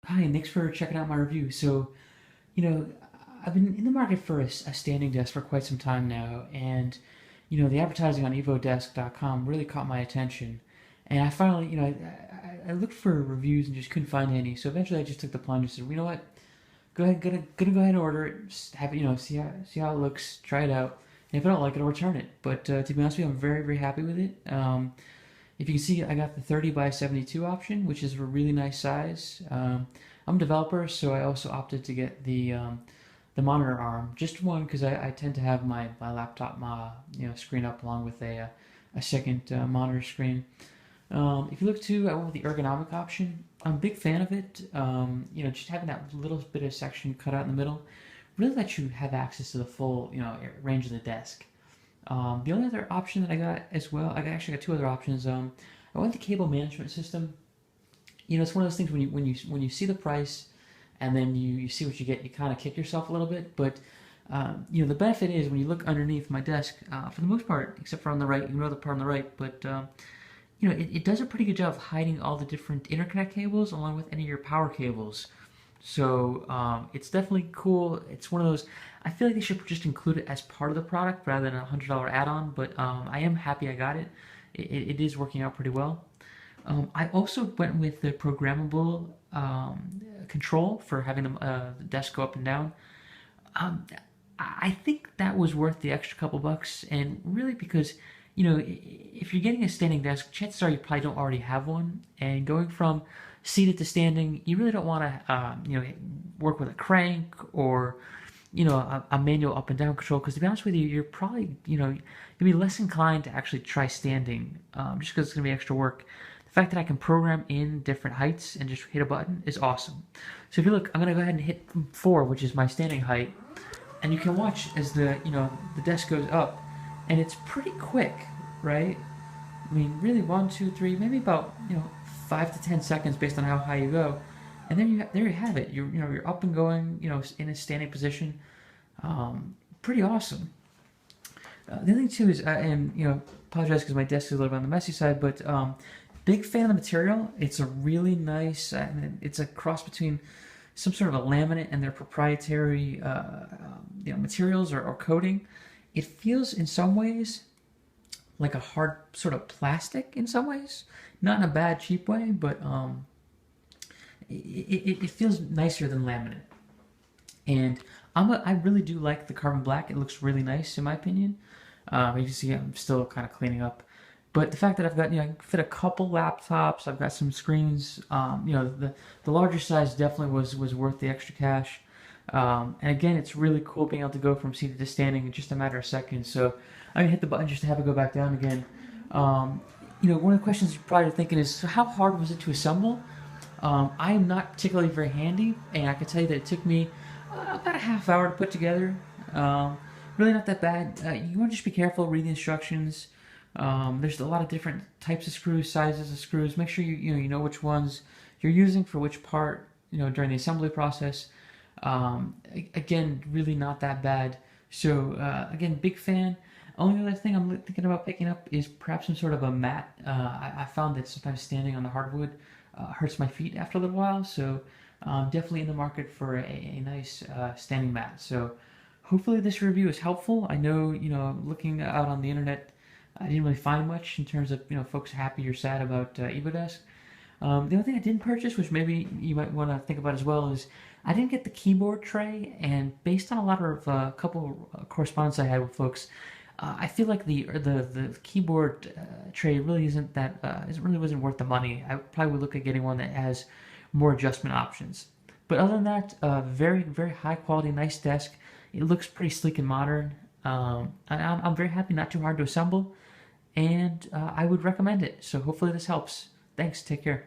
Hi, thanks for checking out my review. You know, I've been in the market for a standing desk for quite some time now, and the advertising on EvoDesk.com really caught my attention. And I finally, I looked for reviews and just couldn't find any. So eventually, I just took the plunge and said, you know what, gonna go ahead and order it. Just have it, see how it looks, try it out. And if I don't like it, I'll return it. But to be honest with you, I'm very happy with it. If you can see, I got the 30 by 72 option, which is a really nice size. I'm a developer, so I also opted to get the monitor arm, just one because I tend to have my laptop screen up along with a second monitor screen. If you look too, I went with the ergonomic option. I'm a big fan of it. Just having that little bit of section cut out in the middle really lets you have access to the full range of the desk. The only other option that I got as well, I actually got two other options. I went the cable management system. It's one of those things when you see the price and then you see what you get, you kind of kick yourself a little bit. But the benefit is when you look underneath my desk, for the most part, except for on the right, you know the part on the right, but it does a pretty good job of hiding all the different interconnect cables along with any of your power cables. So it's definitely cool. It's one of those. I feel like they should just include it as part of the product rather than $100 add-on. But I am happy I got it. It is working out pretty well. I also went with the programmable control for having the desk go up and down. Um, I think that was worth the extra couple bucks, and really because if you're getting a standing desk, chances are you probably don't already have one, and going from seated to standing, you really don't want to work with a crank or a manual up and down control because to be honest with you, you're probably you'll be less inclined to actually try standing just because it's going to be extra work. The fact that I can program in different heights and just hit a button is awesome. So if you look, I'm going to go ahead and hit 4, which is my standing height, and you can watch as the desk goes up, and it's pretty quick, right? I mean, really, 1, 2, 3, maybe about 5 to 10 seconds based on how high you go, and there you have it. You're up and going, in a standing position. Pretty awesome. The other thing too is, and apologize because my desk is a little bit on the messy side, but big fan of the material. It's a really nice. It's a cross between some sort of a laminate and their proprietary materials or coating. It feels in some ways like a hard sort of plastic in some ways, not in a bad cheap way, but it feels nicer than laminate. And I really do like the carbon black. It looks really nice in my opinion. You can see I'm still kind of cleaning up. But the fact that I've got, I can fit a couple laptops, I've got some screens, the larger size definitely was worth the extra cash. And again, it's really cool being able to go from seated to standing in just a matter of seconds. So I'm gonna hit the button just to have it go back down again. One of the questions you're probably thinking is, so how hard was it to assemble? I am not particularly very handy, and I can tell you that it took me about a half hour to put together. Really not that bad. You want to just be careful, read the instructions. There's a lot of different types of screws, sizes of screws. Make sure you know which ones you're using for which part, during the assembly process. Again, really not that bad. So again, big fan. Only other thing I'm thinking about picking up is perhaps some sort of a mat. I found that sometimes standing on the hardwood hurts my feet after a little while, so definitely in the market for a nice standing mat. So hopefully this review is helpful. I know, looking out on the internet, I didn't really find much in terms of folks happy or sad about EvoDesk. The only thing I didn't purchase, which maybe you might want to think about as well, is I didn't get the keyboard tray, and based on a lot of couple correspondence I had with folks, I feel like the keyboard tray really isn't that it really wasn't worth the money. I probably would look at getting one that has more adjustment options. But other than that, very high quality, nice desk. It looks pretty sleek and modern. I'm very happy, not too hard to assemble, and I would recommend it. So hopefully this helps. Thanks. Take care.